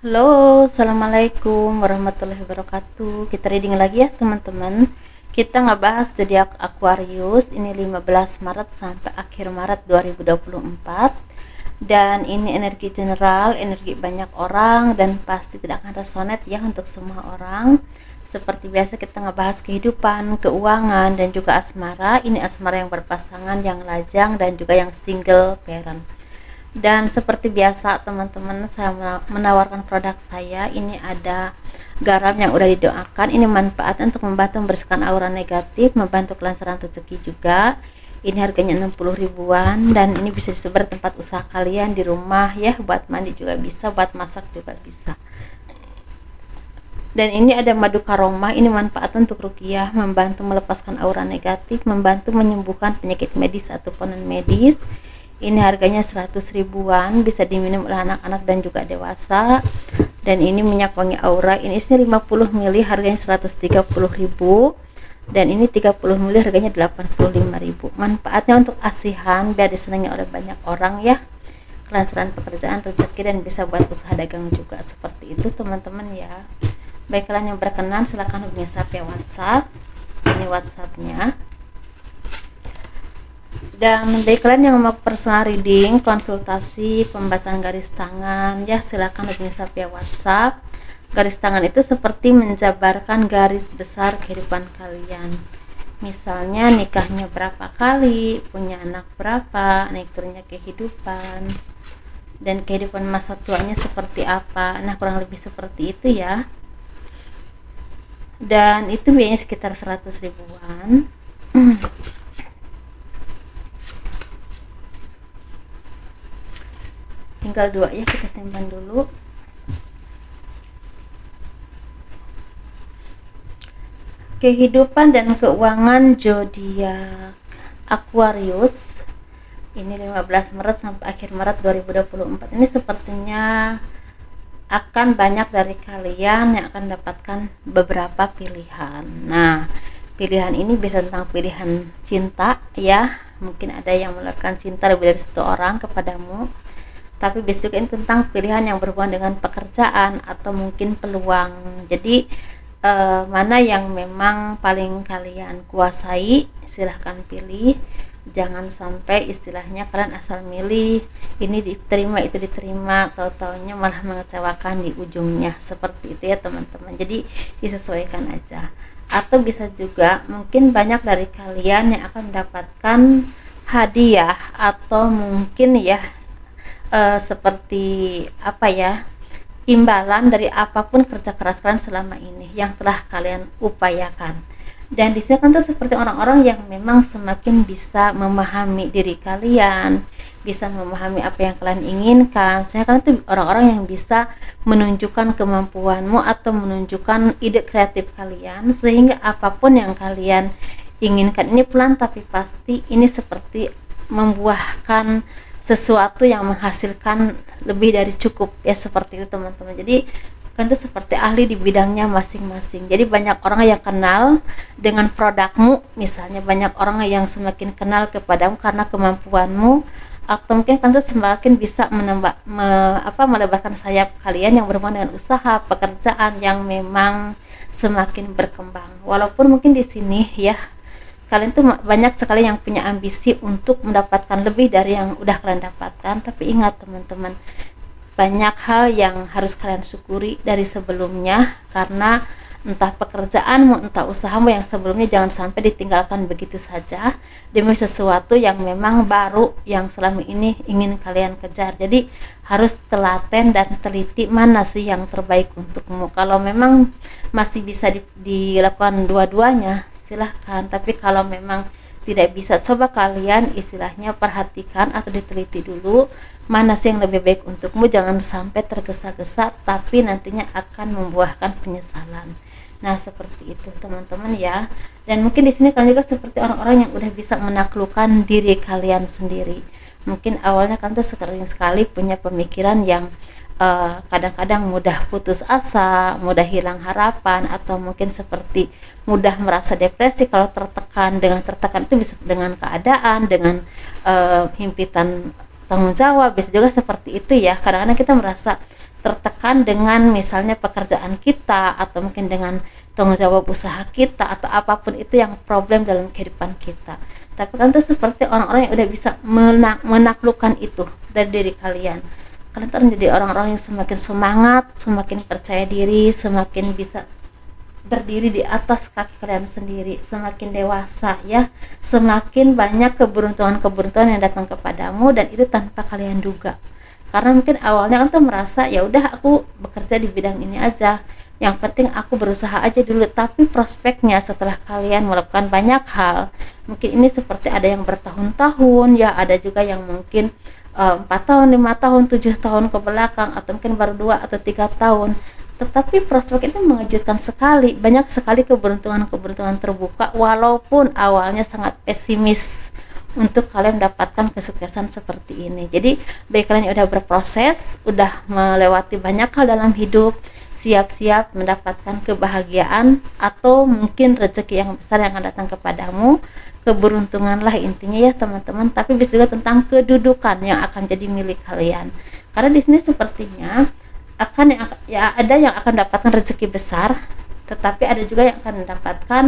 Halo, assalamualaikum warahmatullahi wabarakatuh. Kita reading lagi ya teman-teman. Kita ngebahas zodiak Aquarius ini 15 Maret sampai akhir Maret 2024. Dan ini energi general, energi banyak orang dan pasti tidak akan resonate ya untuk semua orang. Seperti biasa kita ngebahas kehidupan, keuangan dan juga asmara. Ini asmara yang berpasangan, yang lajang dan juga yang single parent. Dan seperti biasa teman-teman, saya menawarkan produk saya. Ini ada garam yang udah didoakan. Ini manfaatnya untuk membantu membersihkan aura negatif, membantu kelancaran rezeki juga. Ini harganya 60 ribuan dan ini bisa disebar tempat usaha kalian, di rumah ya, buat mandi juga bisa, buat masak juga bisa. Dan ini ada madu karoma. Ini manfaat untuk ruqyah, membantu melepaskan aura negatif, membantu menyembuhkan penyakit medis ataupun non medis. Ini harganya 100 ribuan, bisa diminum oleh anak-anak dan juga dewasa. Dan ini minyak wangi aura, ini isinya 50 ml, harganya 130 ribu. Dan ini 30 ml, harganya 85 ribu. Manfaatnya untuk asihan, biar disenangi oleh banyak orang ya, kelancaran pekerjaan, rezeki, dan bisa buat usaha dagang juga. Seperti itu teman-teman ya. Baik, kalian yang berkenan silahkan hubungi saya via WhatsApp. Ini WhatsAppnya. Dan bagi kalian yang mau personal reading, konsultasi, pembahasan garis tangan ya, silakan hubungi saya via WhatsApp. Garis tangan itu seperti menjabarkan garis besar kehidupan kalian. Misalnya nikahnya berapa kali, punya anak berapa, naik turunnya kehidupan, dan kehidupan masa tuanya seperti apa. Nah, kurang lebih seperti itu ya. Dan itu biayanya sekitar 100 ribuan. Tinggal dua ya, kita simpan dulu. Kehidupan dan keuangan zodiak Aquarius ini 15 Maret sampai akhir Maret 2024. Ini sepertinya akan banyak dari kalian yang akan mendapatkan beberapa pilihan. Nah, pilihan ini bisa tentang pilihan cinta ya, mungkin ada yang menawarkan cinta lebih dari satu orang kepadamu, tapi besok ini tentang pilihan yang berhubungan dengan pekerjaan atau mungkin peluang. Jadi mana yang memang paling kalian kuasai, silahkan pilih. Jangan sampai istilahnya kalian asal milih, ini diterima itu diterima, tahu-taunya malah mengecewakan di ujungnya. Seperti itu ya teman-teman, jadi disesuaikan aja. Atau bisa juga mungkin banyak dari kalian yang akan mendapatkan hadiah atau mungkin ya seperti apa ya, imbalan dari apapun kerja keras kalian selama ini yang telah kalian upayakan. Dan di sini kan tuh seperti orang-orang yang memang semakin bisa memahami diri kalian, bisa memahami apa yang kalian inginkan. Saya kan tuh orang-orang yang bisa menunjukkan kemampuanmu atau menunjukkan ide kreatif kalian, sehingga apapun yang kalian inginkan ini pelan tapi pasti ini seperti membuahkan sesuatu yang menghasilkan lebih dari cukup ya, seperti itu teman-teman. Jadi kan itu seperti ahli di bidangnya masing-masing. Jadi banyak orang yang kenal dengan produkmu, misalnya banyak orang yang semakin kenal kepadamu karena kemampuanmu, atau mungkin kan itu semakin bisa melebarkan sayap kalian yang berhubungan dengan usaha pekerjaan yang memang semakin berkembang. Walaupun mungkin di sini ya kalian tuh banyak sekali yang punya ambisi untuk mendapatkan lebih dari yang udah kalian dapatkan, tapi ingat teman-teman, banyak hal yang harus kalian syukuri dari sebelumnya, karena entah pekerjaanmu, entah usahamu yang sebelumnya jangan sampai ditinggalkan begitu saja demi sesuatu yang memang baru yang selama ini ingin kalian kejar. Jadi harus telaten dan teliti mana sih yang terbaik untukmu. Kalau memang masih bisa dilakukan dua-duanya silahkan, tapi kalau memang tidak bisa, coba kalian istilahnya perhatikan atau diteliti dulu mana sih yang lebih baik untukmu. Jangan sampai tergesa-gesa tapi nantinya akan membuahkan penyesalan. Nah, seperti itu teman-teman ya. Dan mungkin di sini kalian juga seperti orang-orang yang udah bisa menaklukkan diri kalian sendiri. Mungkin awalnya kan tuh sering sekali punya pemikiran yang kadang-kadang mudah putus asa, mudah hilang harapan, atau mungkin seperti mudah merasa depresi kalau tertekan. Dengan tertekan itu bisa dengan keadaan, dengan himpitan tanggung jawab, bisa juga seperti itu ya. Kadang-kadang kita merasa tertekan dengan misalnya pekerjaan kita atau mungkin dengan tanggung jawab usaha kita atau apapun itu yang problem dalam kehidupan kita. Tapi kalian tuh seperti orang-orang yang udah bisa menaklukkan itu dari diri kalian. Kalian tuh menjadi orang-orang yang semakin semangat, semakin percaya diri, semakin bisa berdiri di atas kaki kalian sendiri, semakin dewasa ya, semakin banyak keberuntungan-keberuntungan yang datang kepadamu, dan itu tanpa kalian duga. Karena mungkin awalnya kan tuh merasa ya udah aku bekerja di bidang ini aja, yang penting aku berusaha aja dulu. Tapi prospeknya setelah kalian melakukan banyak hal, mungkin ini seperti ada yang bertahun-tahun ya, ada juga yang mungkin 4 tahun, 5 tahun, 7 tahun ke belakang, atau mungkin baru 2 atau 3 tahun. Tetapi prospek itu mengejutkan sekali, banyak sekali keberuntungan-keberuntungan terbuka walaupun awalnya sangat pesimis untuk kalian mendapatkan kesuksesan seperti ini. Jadi bagi kalian yang udah berproses, udah melewati banyak hal dalam hidup, siap-siap mendapatkan kebahagiaan atau mungkin rezeki yang besar yang akan datang kepadamu. Keberuntungan lah intinya ya teman-teman, tapi bisa juga tentang kedudukan yang akan jadi milik kalian. Karena di sini sepertinya akan ada yang akan mendapatkan rezeki besar, tetapi ada juga yang akan mendapatkan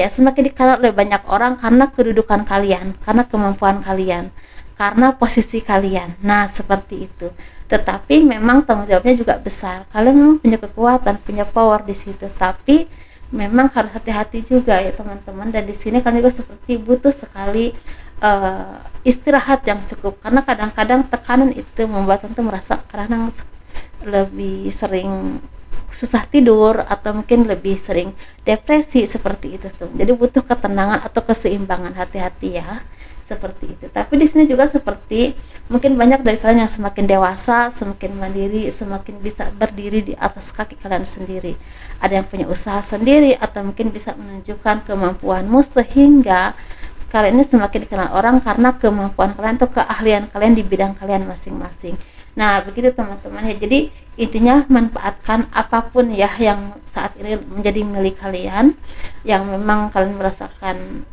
semakin dikenal oleh banyak orang karena kedudukan kalian, karena kemampuan kalian, karena posisi kalian. Nah seperti itu. Tetapi memang tanggung jawabnya juga besar. Kalian memang punya kekuatan, punya power di situ, tapi memang harus hati-hati juga ya teman-teman. Dan di sini kalian juga seperti butuh sekali istirahat yang cukup, karena kadang-kadang tekanan itu membuat tentu merasa kadang lebih sering susah tidur atau mungkin lebih sering depresi seperti itu tuh. Jadi butuh ketenangan atau keseimbangan, hati-hati ya seperti itu. Tapi di sini juga seperti mungkin banyak dari kalian yang semakin dewasa, semakin mandiri, semakin bisa berdiri di atas kaki kalian sendiri. Ada yang punya usaha sendiri atau mungkin bisa menunjukkan kemampuanmu sehingga kalian ini semakin dikenal orang karena kemampuan kalian atau keahlian kalian di bidang kalian masing-masing. Nah begitu teman-teman ya. Jadi intinya manfaatkan apapun ya yang saat ini menjadi milik kalian, yang memang kalian merasakan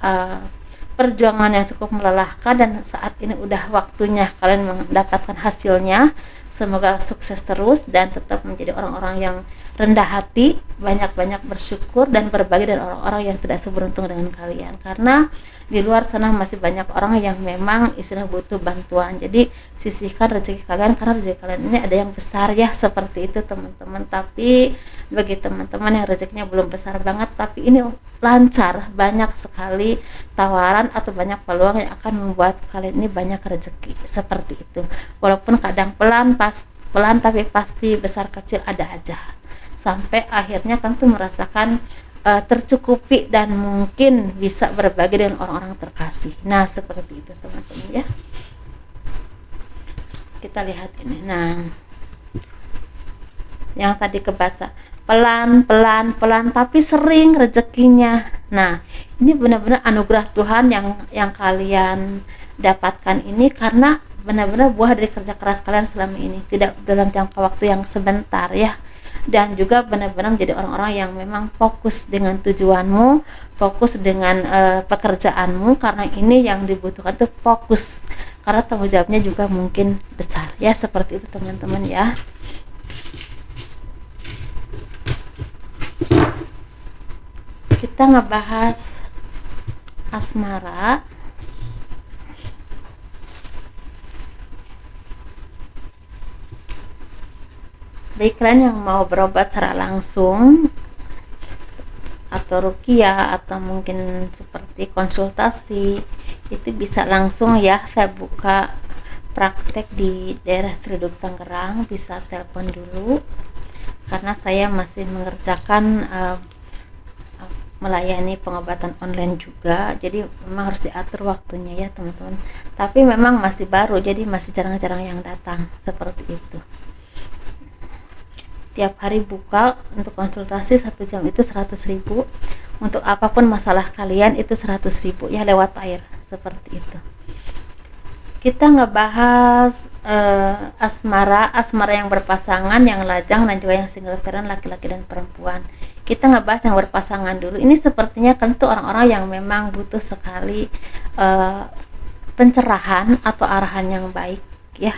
perjuangan yang cukup melelahkan, dan saat ini udah waktunya kalian mendapatkan hasilnya. Semoga sukses terus dan tetap menjadi orang-orang yang rendah hati, banyak-banyak bersyukur dan berbagi dengan orang-orang yang tidak seberuntung dengan kalian, karena di luar sana masih banyak orang yang memang istilah butuh bantuan. Jadi sisihkan rezeki kalian, karena rezeki kalian ini ada yang besar ya, seperti itu teman-teman. Tapi bagi teman-teman yang rezekinya belum besar banget tapi ini lancar, banyak sekali tawaran atau banyak peluang yang akan membuat kalian ini banyak rezeki, seperti itu. Walaupun kadang pelan tapi pasti besar kecil ada aja, sampai akhirnya kan tuh merasakan tercukupi dan mungkin bisa berbagi dengan orang-orang terkasih. Nah seperti itu teman-teman ya. Kita lihat ini. Nah yang tadi kebaca pelan tapi sering rezekinya. Nah ini benar-benar anugerah Tuhan yang kalian dapatkan ini, karena benar-benar buah dari kerja keras kalian selama ini, tidak dalam jangka waktu yang sebentar ya. Dan juga benar-benar menjadi orang-orang yang memang fokus dengan tujuanmu, fokus dengan pekerjaanmu, karena ini yang dibutuhkan itu fokus, karena tanggung jawabnya juga mungkin besar ya, seperti itu teman-teman ya. Kita ngebahas asmara. Baik kalian yang mau berobat secara langsung atau ruqyah atau mungkin seperti konsultasi, itu bisa langsung ya. Saya buka praktek di daerah Triduk Tangerang, bisa telepon dulu karena saya masih mengerjakan melayani pengobatan online juga, jadi memang harus diatur waktunya ya teman-teman. Tapi memang masih baru, jadi masih jarang-jarang yang datang, seperti itu. Tiap hari buka untuk konsultasi 1 jam itu 100.000, untuk apapun masalah kalian itu 100.000 ya, lewat air, seperti itu. Kita ngebahas asmara yang berpasangan, yang lajang, dan juga yang single parent, laki-laki dan perempuan. Kita ngebahas yang berpasangan dulu. Ini sepertinya kan tuh orang-orang yang memang butuh sekali pencerahan atau arahan yang baik ya.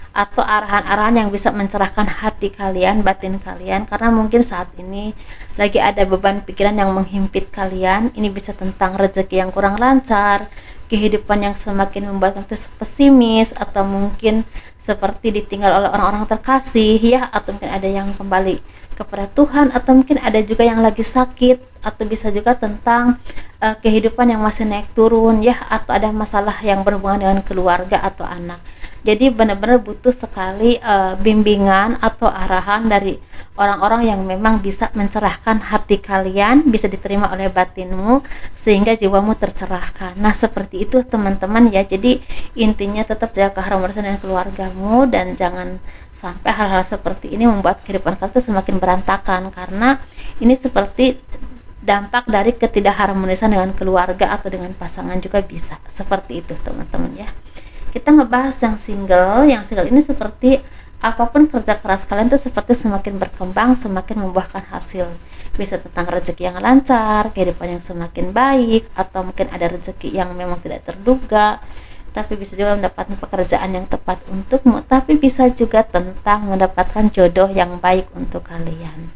atau arahan-arahan yang bisa mencerahkan hati kalian, batin kalian, karena mungkin saat ini lagi ada beban pikiran yang menghimpit kalian. Ini bisa tentang rezeki yang kurang lancar, kehidupan yang semakin membuat kita pesimis, atau mungkin seperti ditinggal oleh orang-orang terkasih ya, atau mungkin ada yang kembali kepada Tuhan, atau mungkin ada juga yang lagi sakit, atau bisa juga tentang kehidupan yang masih naik turun ya, atau ada masalah yang berhubungan dengan keluarga atau anak. Jadi benar-benar butuh sekali bimbingan atau arahan dari orang-orang yang memang bisa mencerahkan hati kalian, bisa diterima oleh batinmu sehingga jiwamu tercerahkan. Nah, seperti itu teman-teman ya. Jadi intinya tetap jaga keharmonisan dengan keluargamu, dan jangan sampai hal-hal seperti ini membuat kehidupan kalian semakin berantakan, karena ini seperti dampak dari ketidakharmonisan dengan keluarga atau dengan pasangan juga bisa seperti itu teman-teman ya. Kita ngebahas yang single ini seperti apapun kerja keras kalian tuh seperti semakin berkembang, semakin membuahkan hasil. Bisa tentang rezeki yang lancar, kehidupan yang semakin baik, atau mungkin ada rezeki yang memang tidak terduga, tapi bisa juga mendapatkan pekerjaan yang tepat untukmu, tapi bisa juga tentang mendapatkan jodoh yang baik untuk kalian,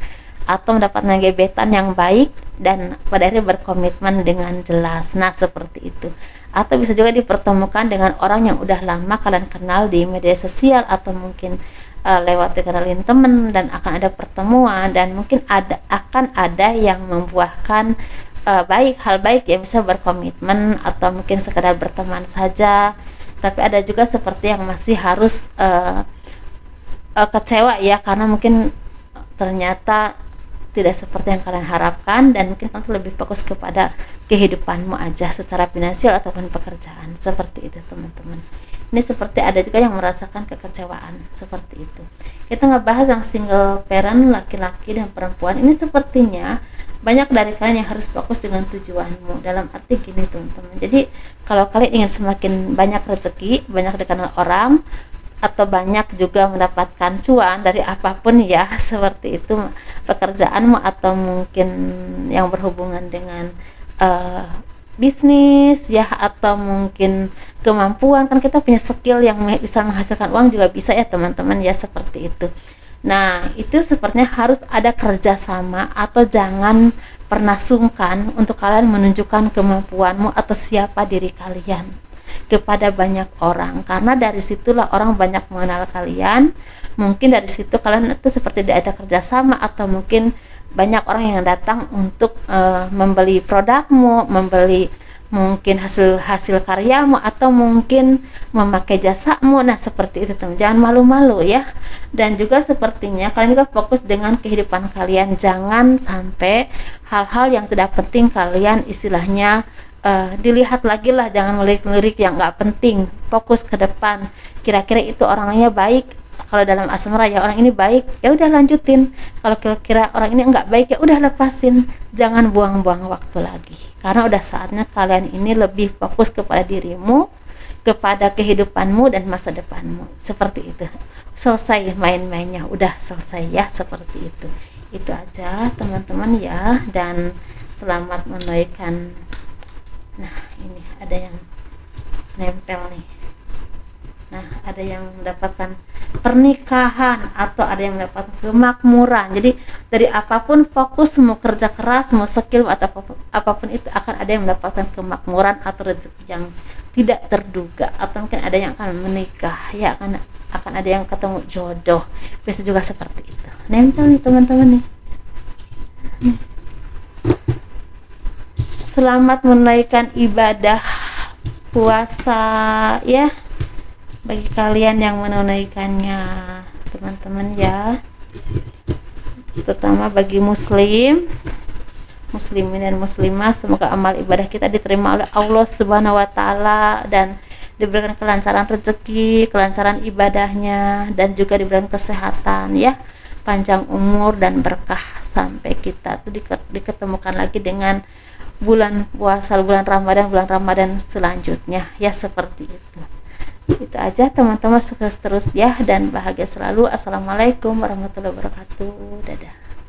atau mendapatkan gebetan yang baik dan pada akhirnya berkomitmen dengan jelas. Nah, seperti itu. Atau bisa juga dipertemukan dengan orang yang udah lama kalian kenal di media sosial, atau mungkin lewat dikenalin temen, dan akan ada pertemuan, dan mungkin akan ada yang membuahkan hal baik ya, bisa berkomitmen atau mungkin sekedar berteman saja. Tapi ada juga seperti yang masih harus kecewa ya, karena mungkin ternyata tidak seperti yang kalian harapkan, dan mungkin kalian lebih fokus kepada kehidupanmu aja secara finansial ataupun pekerjaan. Seperti itu teman-teman. Ini seperti ada juga yang merasakan kekecewaan seperti itu. Kita ngebahas yang single parent, laki-laki dan perempuan. Ini sepertinya banyak dari kalian yang harus fokus dengan tujuanmu. Dalam arti gini teman-teman, jadi kalau kalian ingin semakin banyak rezeki, banyak dikenal orang, atau banyak juga mendapatkan cuan dari apapun ya, seperti itu pekerjaanmu, atau mungkin yang berhubungan dengan bisnis ya, atau mungkin kemampuan, kan kita punya skill yang bisa menghasilkan uang juga bisa ya teman-teman ya, seperti itu. Nah, itu sepertinya harus ada kerjasama, atau jangan pernah sungkan untuk kalian menunjukkan kemampuanmu atau siapa diri kalian kepada banyak orang, karena dari situlah orang banyak mengenal kalian. Mungkin dari situ kalian itu seperti ada kerjasama, atau mungkin banyak orang yang datang untuk membeli produkmu, membeli mungkin hasil karyamu, atau mungkin memakai jasamu. Nah, seperti itu teman, jangan malu-malu ya. Dan juga sepertinya kalian juga fokus dengan kehidupan kalian, jangan sampai hal-hal yang tidak penting kalian istilahnya dilihat lagi lah, jangan melirik-lirik yang nggak penting. Fokus ke depan, kira-kira itu orangnya baik. Kalau dalam asmara ya, orang ini baik, ya udah lanjutin. Kalau kira-kira orang ini nggak baik, ya udah lepasin. Jangan buang-buang waktu lagi, karena udah saatnya kalian ini lebih fokus kepada dirimu, kepada kehidupanmu dan masa depanmu. Seperti itu. Selesai main-mainnya, udah selesai ya, seperti itu. Itu aja teman-teman ya, dan selamat menunaikan. Nah, ini ada yang nempel nih. Nah, ada yang mendapatkan pernikahan, atau ada yang mendapatkan kemakmuran. Jadi dari apapun fokus, mau kerja keras, mau skill atau apapun itu, akan ada yang mendapatkan kemakmuran atau rezeki yang tidak terduga, atau mungkin ada yang akan menikah ya, akan ada yang ketemu jodoh. Bisa juga seperti itu. Nempel nih teman-teman nih. Selamat menunaikan ibadah puasa ya, bagi kalian yang menunaikannya teman-teman ya, terutama bagi muslimin dan muslimah. Semoga amal ibadah kita diterima oleh Allah Subhanahu wa taala, dan diberikan kelancaran rezeki, kelancaran ibadahnya, dan juga diberikan kesehatan ya, panjang umur dan berkah, sampai kita tuh diketemukan lagi dengan bulan puasa, bulan Ramadan selanjutnya ya, seperti itu. Itu aja teman-teman, sukses terus ya, dan bahagia selalu. Assalamualaikum warahmatullahi wabarakatuh. Dadah.